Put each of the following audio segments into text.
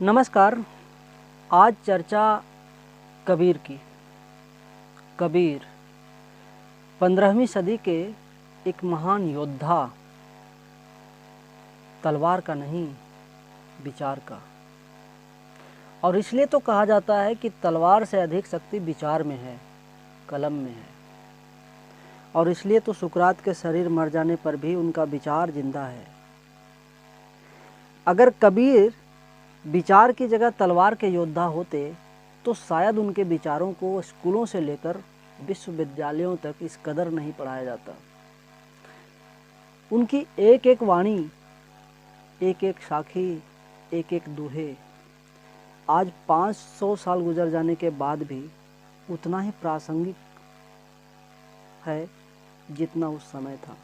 नमस्कार। आज चर्चा कबीर की। कबीर 15वीं सदी के एक महान योद्धा, तलवार का नहीं विचार का। और इसलिए तो कहा जाता है कि तलवार से अधिक शक्ति विचार में है, कलम में है। और इसलिए तो सुकरात के शरीर मर जाने पर भी उनका विचार जिंदा है। अगर कबीर विचार की जगह तलवार के योद्धा होते तो शायद उनके विचारों को स्कूलों से लेकर विश्वविद्यालयों तक इस कदर नहीं पढ़ाया जाता। उनकी एक एक वाणी, एक एक साखी, एक एक दोहे आज 500 साल गुजर जाने के बाद भी उतना ही प्रासंगिक है जितना उस समय था।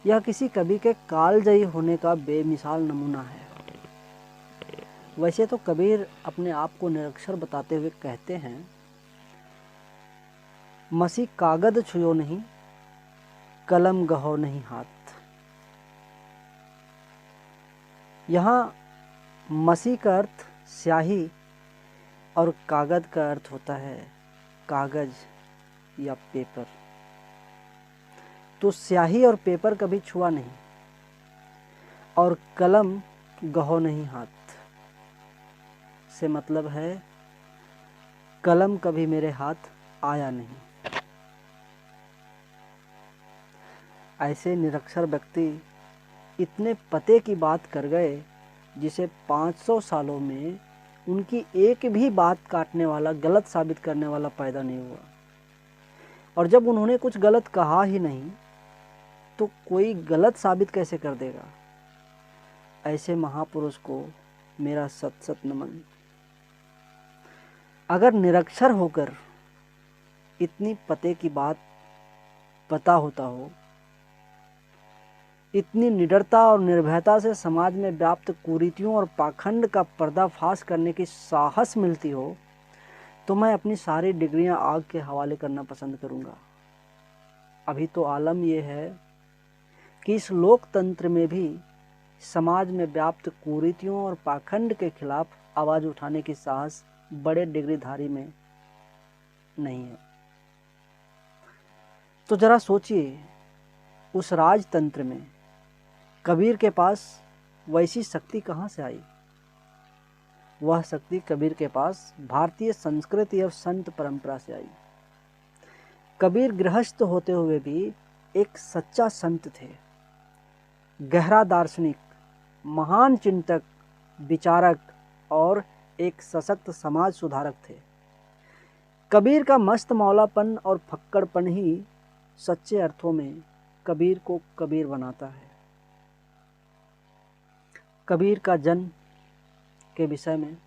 यह किसी कवि के कालजयी होने का बेमिसाल नमूना है। वैसे तो कबीर अपने आप को निरक्षर बताते हुए कहते हैं, मसी कागद छुयो नहीं, कलम गहो नहीं हाथ। यहाँ मसी का अर्थ स्याही और कागज का अर्थ होता है कागज या पेपर। तो स्याही और पेपर कभी छुआ नहीं और कलम गहो नहीं हाथ से मतलब है कलम कभी मेरे हाथ आया नहीं। ऐसे निरक्षर व्यक्ति इतने पते की बात कर गए जिसे 500 सालों में उनकी एक भी बात काटने वाला, गलत साबित करने वाला पैदा नहीं हुआ। और जब उन्होंने कुछ गलत कहा ही नहीं तो कोई गलत साबित कैसे कर देगा। ऐसे महापुरुष को मेरा सत सत नमन। अगर निरक्षर होकर इतनी पते की बात पता होता हो, इतनी निडरता और निर्भयता से समाज में व्याप्त कुरीतियों और पाखंड का पर्दाफाश करने की साहस मिलती हो, तो मैं अपनी सारी डिग्रियां आग के हवाले करना पसंद करूंगा। अभी तो आलम यह है कि इस लोकतंत्र में भी समाज में व्याप्त कुरीतियों और पाखंड के खिलाफ आवाज उठाने की साहस बड़े डिग्रीधारी में नहीं है। तो जरा सोचिए, उस राजतंत्र में कबीर के पास वैसी शक्ति कहाँ से आई। वह शक्ति कबीर के पास भारतीय संस्कृति और संत परंपरा से आई। कबीर गृहस्थ होते हुए भी एक सच्चा संत थे, गहरा दार्शनिक, महान चिंतक, विचारक और एक सशक्त समाज सुधारक थे। कबीर का मस्त मौलापन और फक्कड़पन ही सच्चे अर्थों में कबीर को कबीर बनाता है। कबीर का जन्म के विषय में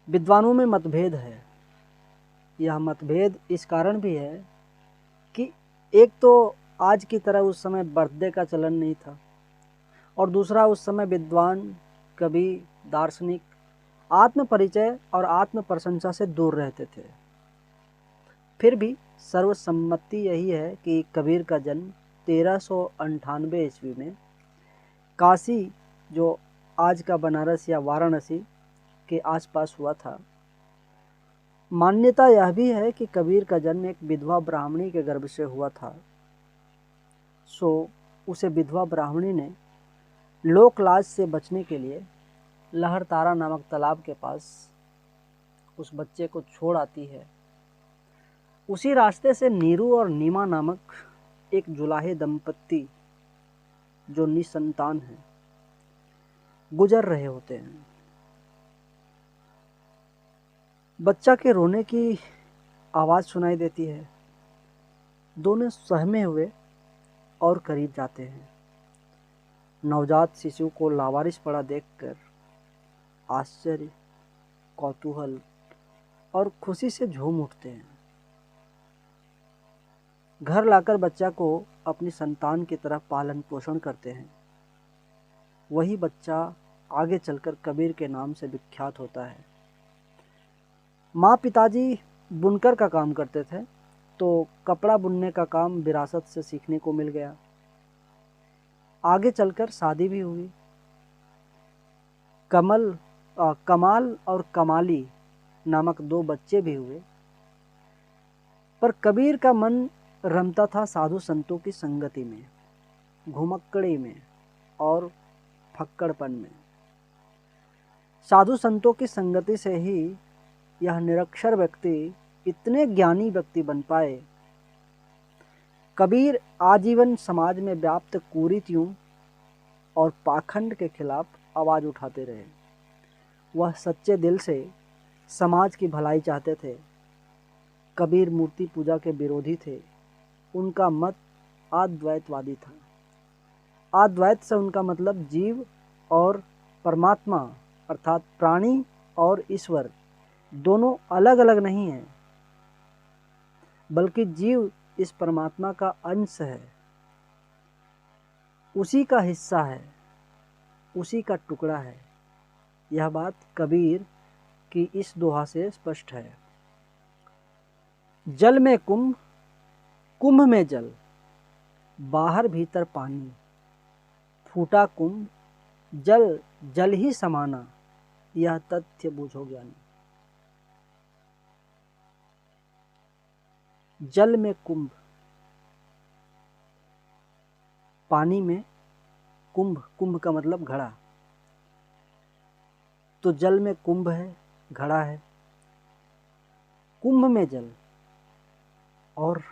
विद्वानों में मतभेद है। यह मतभेद इस कारण भी है कि एक तो आज की तरह उस समय बर्थडे का चलन नहीं था और दूसरा उस समय विद्वान, कवि, दार्शनिक आत्म परिचय और आत्म प्रशंसा से दूर रहते थे। फिर भी सर्वसम्मति यही है कि कबीर का जन्म 1398 ईस्वी में काशी, जो आज का बनारस या वाराणसी के आसपास हुआ था। मान्यता यह भी है कि कबीर का जन्म एक विधवा ब्राह्मणी के गर्भ से हुआ था। उसे विधवा ब्राह्मणी ने लोक लाज से बचने के लिए लहरतारा नामक तालाब के पास उस बच्चे को छोड़ आती है। उसी रास्ते से नीरू और नीमा नामक एक जुलाहे दंपत्ति जो निसंतान हैं गुजर रहे होते हैं। बच्चा के रोने की आवाज़ सुनाई देती है। दोनों सहमे हुए और करीब जाते हैं। नवजात शिशु को लावारिस पड़ा देखकर आश्चर्य, कौतूहल और खुशी से झूम उठते हैं। घर लाकर बच्चा को अपनी संतान की तरह पालन पोषण करते हैं। वही बच्चा आगे चलकर कबीर के नाम से विख्यात होता है। माँ पिताजी बुनकर का काम करते थे, तो कपड़ा बुनने का काम विरासत से सीखने को मिल गया। आगे चलकर शादी भी हुई। कमाल और कमाली नामक 2 बच्चे भी हुए। पर कबीर का मन रमता था साधु संतों की संगति में, घुमक्कड़ी में और फक्कड़पन में। साधु संतों की संगति से ही यह निरक्षर व्यक्ति इतने ज्ञानी व्यक्ति बन पाए। कबीर आजीवन समाज में व्याप्त कुरीतियों और पाखंड के खिलाफ आवाज उठाते रहे। वह सच्चे दिल से समाज की भलाई चाहते थे। कबीर मूर्ति पूजा के विरोधी थे। उनका मत अद्वैतवादी था। अद्वैत से उनका मतलब जीव और परमात्मा अर्थात प्राणी और ईश्वर दोनों अलग अलग नहीं हैं, बल्कि जीव इस परमात्मा का अंश है, उसी का हिस्सा है, उसी का टुकड़ा है। यह बात कबीर की इस दोहा से स्पष्ट है। जल में कुंभ, कुंभ में जल, बाहर भीतर पानी, फूटा कुंभ, जल जल ही समाना, यह तथ्य बूझो ज्ञानी। जल में कुंभ, पानी में कुंभ, कुंभ का मतलब घड़ा, तो जल में कुंभ है, घड़ा है, कुंभ में जल और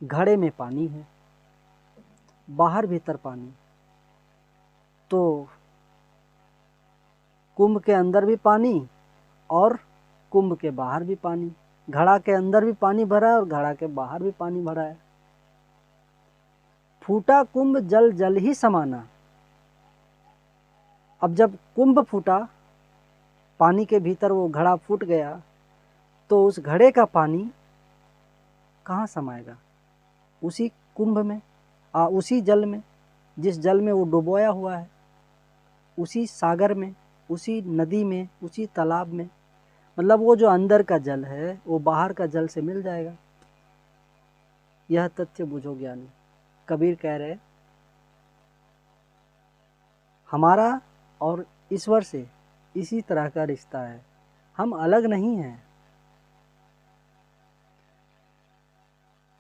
घड़े में पानी है, बाहर भीतर पानी। तो कुंभ के अंदर भी पानी और कुंभ के बाहर भी पानी, घड़ा के अंदर भी पानी भरा है और घड़ा के बाहर भी पानी भरा है। फूटा कुंभ जल जल ही समाना। अब जब कुंभ फूटा, पानी के भीतर वो घड़ा फूट गया, तो उस घड़े का पानी कहाँ समाएगा? उसी कुंभ में, उसी जल में, जिस जल में वो डुबोया हुआ है, उसी सागर में, उसी नदी में, उसी तालाब में। मतलब वो जो अंदर का जल है वो बाहर का जल से मिल जाएगा। यह तथ्य बुझो ज्ञानी। कबीर कह रहे हमारा और ईश्वर से इसी तरह का रिश्ता है, हम अलग नहीं हैं।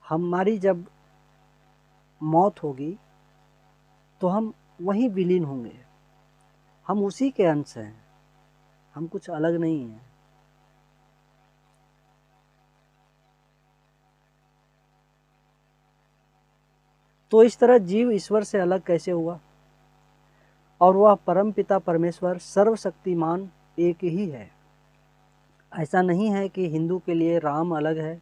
हमारी जब मौत होगी तो हम वहीं विलीन होंगे। हम उसी के अंश हैं, हम कुछ अलग नहीं हैं। तो इस तरह जीव ईश्वर से अलग कैसे हुआ? और वह परम पिता परमेश्वर सर्वशक्तिमान एक ही है। ऐसा नहीं है कि हिंदू के लिए राम अलग है,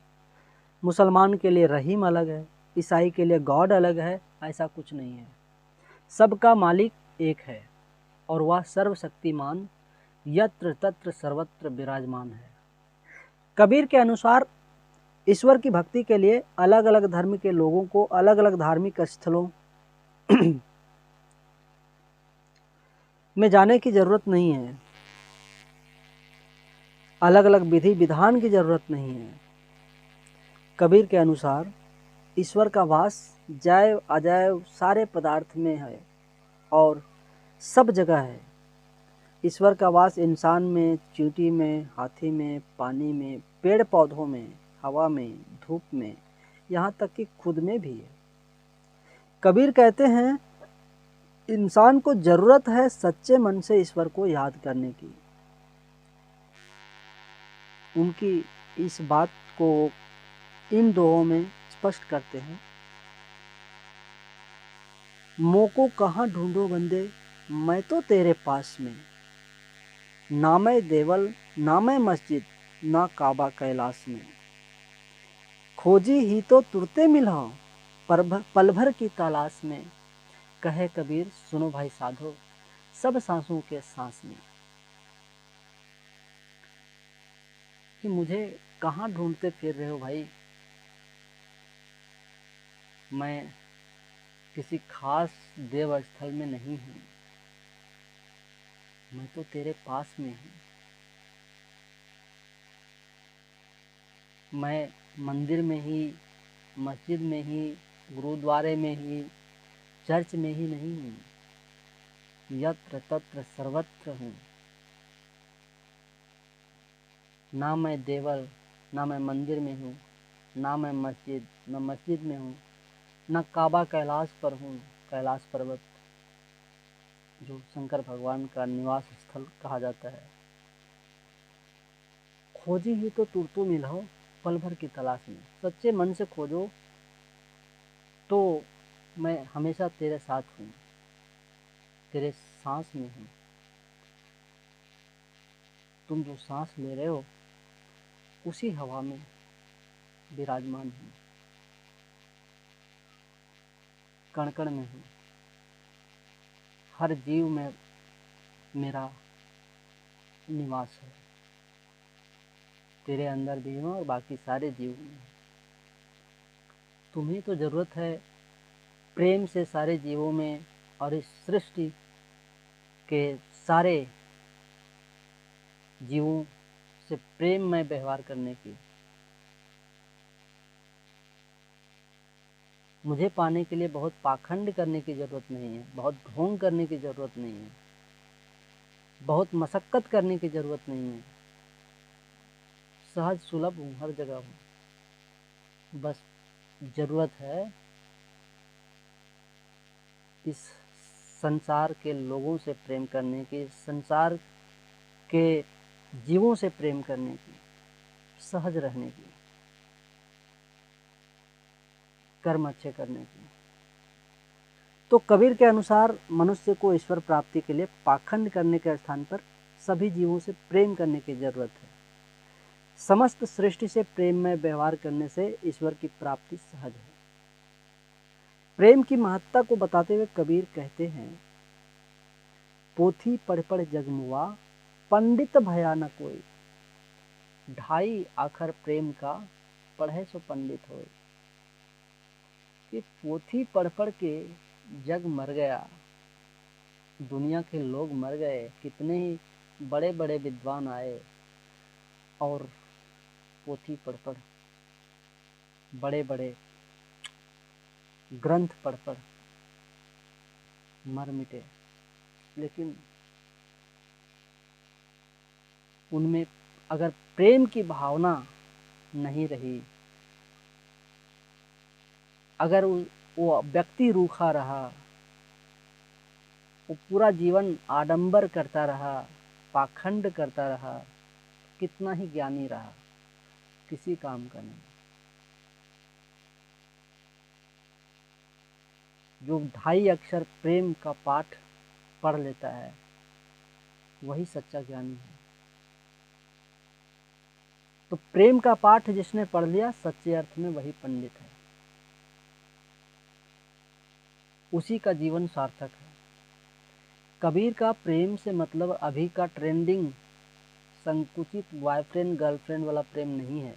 मुसलमान के लिए रहीम अलग है, ईसाई के लिए गॉड अलग है। ऐसा कुछ नहीं है। सबका मालिक एक है और वह सर्वशक्तिमान यत्र तत्र सर्वत्र विराजमान है। कबीर के अनुसार ईश्वर की भक्ति के लिए अलग अलग धर्म के लोगों को अलग अलग धार्मिक स्थलों में जाने की जरूरत नहीं है, अलग अलग विधि विधान की जरूरत नहीं है। कबीर के अनुसार ईश्वर का वास जैव अजैव सारे पदार्थ में है और सब जगह है। ईश्वर का वास इंसान में, चींटी में, हाथी में, पानी में, पेड़ पौधों में, हवा में, धूप में, यहाँ तक कि खुद में भी है। कबीर कहते हैं इंसान को जरूरत है सच्चे मन से ईश्वर को याद करने की। उनकी इस बात को इन दोहों में स्पष्ट करते हैं। मोको कहाँ ढूंढो बंदे, मैं तो तेरे पास में, ना मैं देवल ना मैं मस्जिद, ना काबा कैलाश में, खोजी ही तो तुरते मिला पल भर की तलाश में। कहे कबीर सुनो भाई साधो, सब सांसों के सांस में। कि मुझे कहाँ ढूंढते फिर रहे हो भाई, मैं किसी खास देव स्थल में नहीं हूँ, मैं तो तेरे पास में हूँ। मैं मंदिर में ही, मस्जिद में ही, गुरुद्वारे में ही, चर्च में ही नहीं हूँ। यत्र तत्र सर्वत्र हूँ। ना मैं देवल, ना मैं मंदिर में हूँ, ना मैं मस्जिद में हूँ, न काबा कैलाश पर हूँ, कैलाश पर्वत जो शंकर भगवान का निवास स्थल कहा जाता है। खोजी ही तो तुरतु मिलो पल भर की तलाश में। सच्चे मन से खोजो तो मैं हमेशा तेरे साथ हूँ, तेरे सांस में हूँ। तुम जो सांस ले रहे हो उसी हवा में विराजमान हूँ, कण कण में हूँ, हर जीव में मेरा निवास है। तेरे अंदर भी हूँ और बाकी सारे जीव में। तुम्हें तो जरूरत है प्रेम से सारे जीवों में और इस सृष्टि के सारे जीवों से प्रेम में व्यवहार करने की। मुझे पाने के लिए बहुत पाखंड करने की जरूरत नहीं है, बहुत ढोंग करने की जरूरत नहीं है, बहुत मशक्कत करने की जरूरत नहीं है। सहज सुलभ हूँ, हर जगह हूँ। बस जरूरत है इस संसार के लोगों से प्रेम करने की, संसार के जीवों से प्रेम करने की, सहज रहने की, कर्म अच्छे करने की। तो कबीर के अनुसार मनुष्य को ईश्वर प्राप्ति के लिए पाखंड करने के स्थान पर सभी जीवों से प्रेम करने की जरूरत है। समस्त सृष्टि से प्रेम में व्यवहार करने से ईश्वर की प्राप्ति सहज है। प्रेम की महत्ता को बताते हुए कबीर कहते हैं, पोथी पढ़ पढ़ जगमुआ, पंडित भया न कोई। ढाई आखर प्रेम का, पढ़े सो पंडित होए। कि पोथी पढ़ पढ़ के जग मर गया, दुनिया के लोग मर गए, कितने ही बड़े बड़े विद्वान आए और पोथी पढ़ पढ़, बड़े बड़े ग्रंथ पढ़ पढ़ मर मिटे, लेकिन उनमें अगर प्रेम की भावना नहीं रही, अगर वो व्यक्ति रूखा रहा, वो पूरा जीवन आडंबर करता रहा, पाखंड करता रहा, कितना ही ज्ञानी रहा, किसी काम का नहीं। जो 2.5 अक्षर प्रेम का पाठ पढ़ लेता है वही सच्चा ज्ञानी है। तो प्रेम का पाठ जिसने पढ़ लिया, सच्चे अर्थ में वही पंडित है, उसी का जीवन सार्थक है। कबीर का प्रेम से मतलब अभी का ट्रेंडिंग संकुचित बॉयफ्रेंड गर्लफ्रेंड वाला प्रेम नहीं है।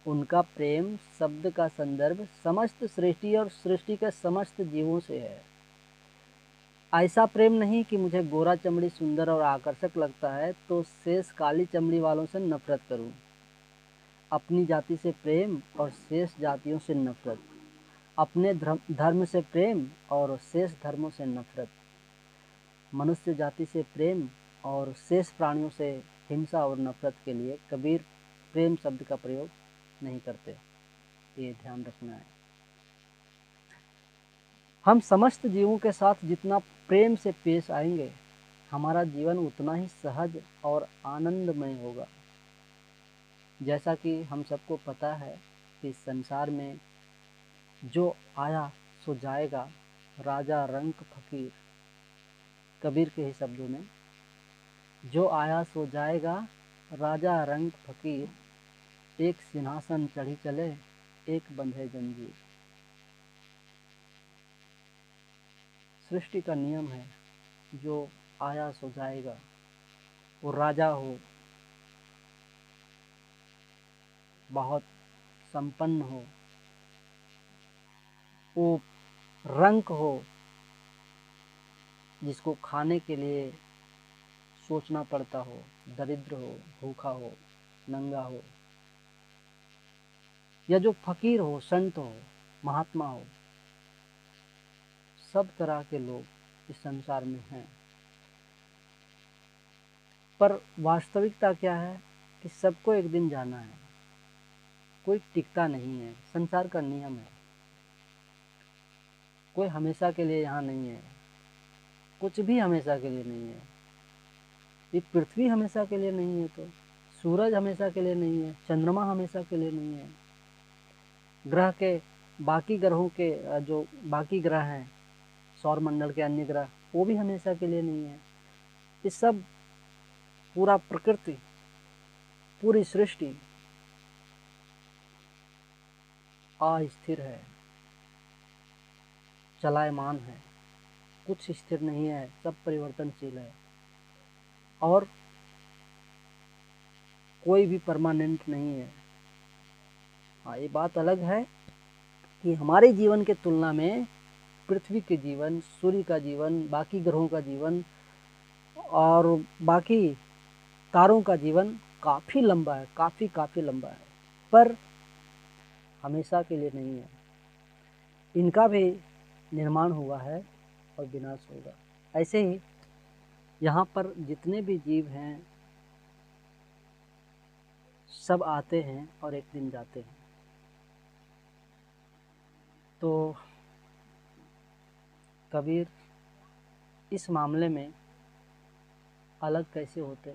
उनका प्रेम शब्द का संदर्भ समस्त सृष्टि और सृष्टि के समस्त जीवों से है। ऐसा प्रेम नहीं कि मुझे गोरा चमड़ी सुंदर और आकर्षक लगता है तो शेष काली चमड़ी वालों से नफरत करूं। अपनी जाति से प्रेम और शेष जातियों से नफरत, अपने धर्म से प्रेम और शेष धर्मों से नफरत, मनुष्य जाति से प्रेम और शेष प्राणियों से हिंसा और नफरत के लिए कबीर प्रेम शब्द का प्रयोग नहीं करते। ये ध्यान रखना है। हम समस्त जीवों के साथ जितना प्रेम से पेश आएंगे, हमारा जीवन उतना ही सहज और आनंदमय होगा। जैसा कि हम सबको पता है कि संसार में जो आया सो जाएगा, राजा रंक फकीर। कबीर के ही शब्दों में, जो आया सो जाएगा, राजा रंक फकीर। एक सिंहासन चढ़ी चले, एक बंधे जंजीर। सृष्टि का नियम है, जो आया सो जाएगा। वो राजा हो, बहुत संपन्न हो, वो रंक हो जिसको खाने के लिए सोचना पड़ता हो, दरिद्र हो, भूखा हो, नंगा हो, या जो फकीर हो, संत हो, महात्मा हो, सब तरह के लोग इस संसार में हैं, पर वास्तविकता क्या है कि सबको एक दिन जाना है। कोई टिकता नहीं है, संसार का नियम है। कोई हमेशा के लिए यहाँ नहीं है, कुछ भी हमेशा के लिए नहीं है। ये पृथ्वी हमेशा के लिए नहीं है, तो सूरज हमेशा के लिए नहीं है, चंद्रमा हमेशा के लिए नहीं है, ग्रह के बाकी ग्रहों के जो बाकी ग्रह हैं, सौर मंडल के अन्य ग्रह, वो भी हमेशा के लिए नहीं है। ये सब पूरा प्रकृति, पूरी सृष्टि अस्थिर है, चलायमान है, कुछ स्थिर नहीं है, सब परिवर्तनशील है और कोई भी परमानेंट नहीं है। हाँ, ये बात अलग है कि हमारे जीवन के तुलना में पृथ्वी के जीवन, सूर्य का जीवन, बाकी ग्रहों का जीवन और बाकी तारों का जीवन काफ़ी लंबा है, काफ़ी लंबा है, पर हमेशा के लिए नहीं है। इनका भी निर्माण हुआ है और विनाश होगा। ऐसे ही यहाँ पर जितने भी जीव हैं सब आते हैं और एक दिन जाते हैं। तो कबीर इस मामले में अलग कैसे होते,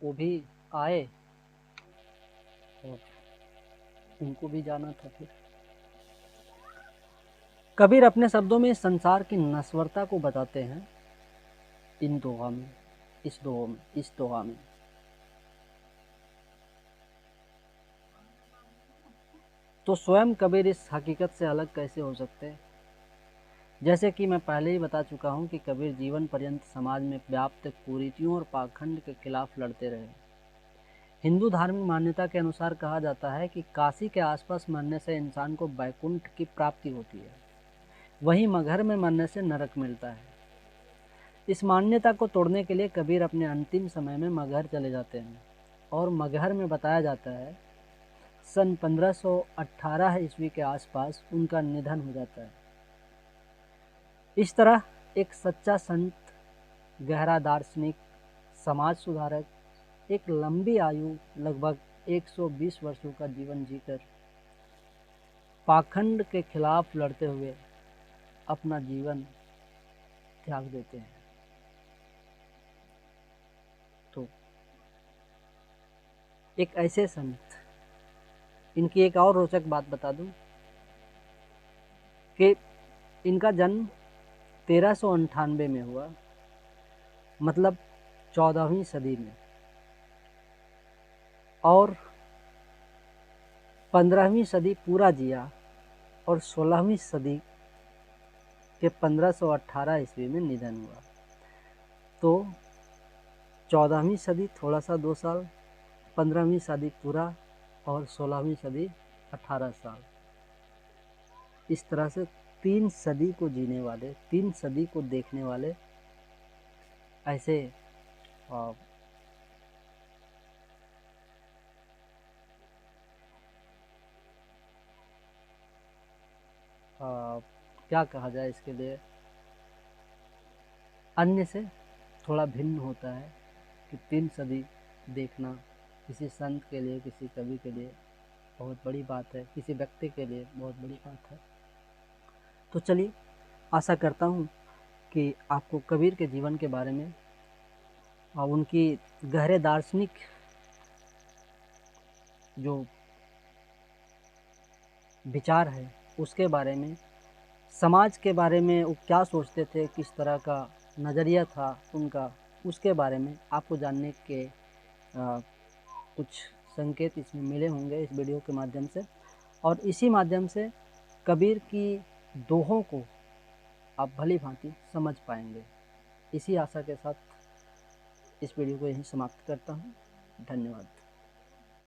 वो भी आए और उनको भी जाना था। फिर कबीर अपने शब्दों में संसार की नश्वरता को बताते हैं इन दोहा में, इस दोहा में। तो स्वयं कबीर इस हकीकत से अलग कैसे हो सकते हैं? जैसे कि मैं पहले ही बता चुका हूँ कि कबीर जीवन पर्यंत समाज में व्याप्त कुरीतियों और पाखंड के खिलाफ लड़ते रहे। हिंदू धार्मिक मान्यता के अनुसार कहा जाता है कि काशी के आसपास मरने से इंसान को वैकुंठ की प्राप्ति होती है, वहीं मगहर में मरने से नरक मिलता है। इस मान्यता को तोड़ने के लिए कबीर अपने अंतिम समय में मगहर चले जाते हैं और मगहर में बताया जाता है सन 1518 ईस्वी के आसपास उनका निधन हो जाता है। इस तरह एक सच्चा संत, गहरा दार्शनिक, समाज सुधारक एक लंबी आयु लगभग 120 वर्षों का जीवन जीकर पाखंड के खिलाफ लड़ते हुए अपना जीवन त्याग देते हैं। तो एक ऐसे संत, इनकी एक और रोचक बात बता दूं कि इनका जन्म 1398 में हुआ, मतलब 14वीं सदी में, और 15वीं सदी पूरा जिया और 16वीं सदी के 1518 ईस्वी में निधन हुआ। तो 14वीं सदी थोड़ा सा 2 साल, 15वीं सदी पूरा और 16वीं सदी 18 साल, इस तरह से 3 सदी को जीने वाले, 3 सदी को देखने वाले ऐसे क्या कहा जाए इसके लिए, अन्य से थोड़ा भिन्न होता है कि 3 सदी देखना किसी संत के लिए, किसी कवि के लिए बहुत बड़ी बात है, किसी व्यक्ति के लिए बहुत बड़ी बात है। तो चलिए, आशा करता हूँ कि आपको कबीर के जीवन के बारे में और उनकी गहरे दार्शनिक जो विचार है उसके बारे में, समाज के बारे में वो क्या सोचते थे, किस तरह का नज़रिया था उनका, उसके बारे में आपको जानने के कुछ संकेत इसमें मिले होंगे इस वीडियो के माध्यम से, और इसी माध्यम से कबीर की दोहों को आप भली भांति समझ पाएंगे। इसी आशा के साथ इस वीडियो को यहीं समाप्त करता हूँ। धन्यवाद।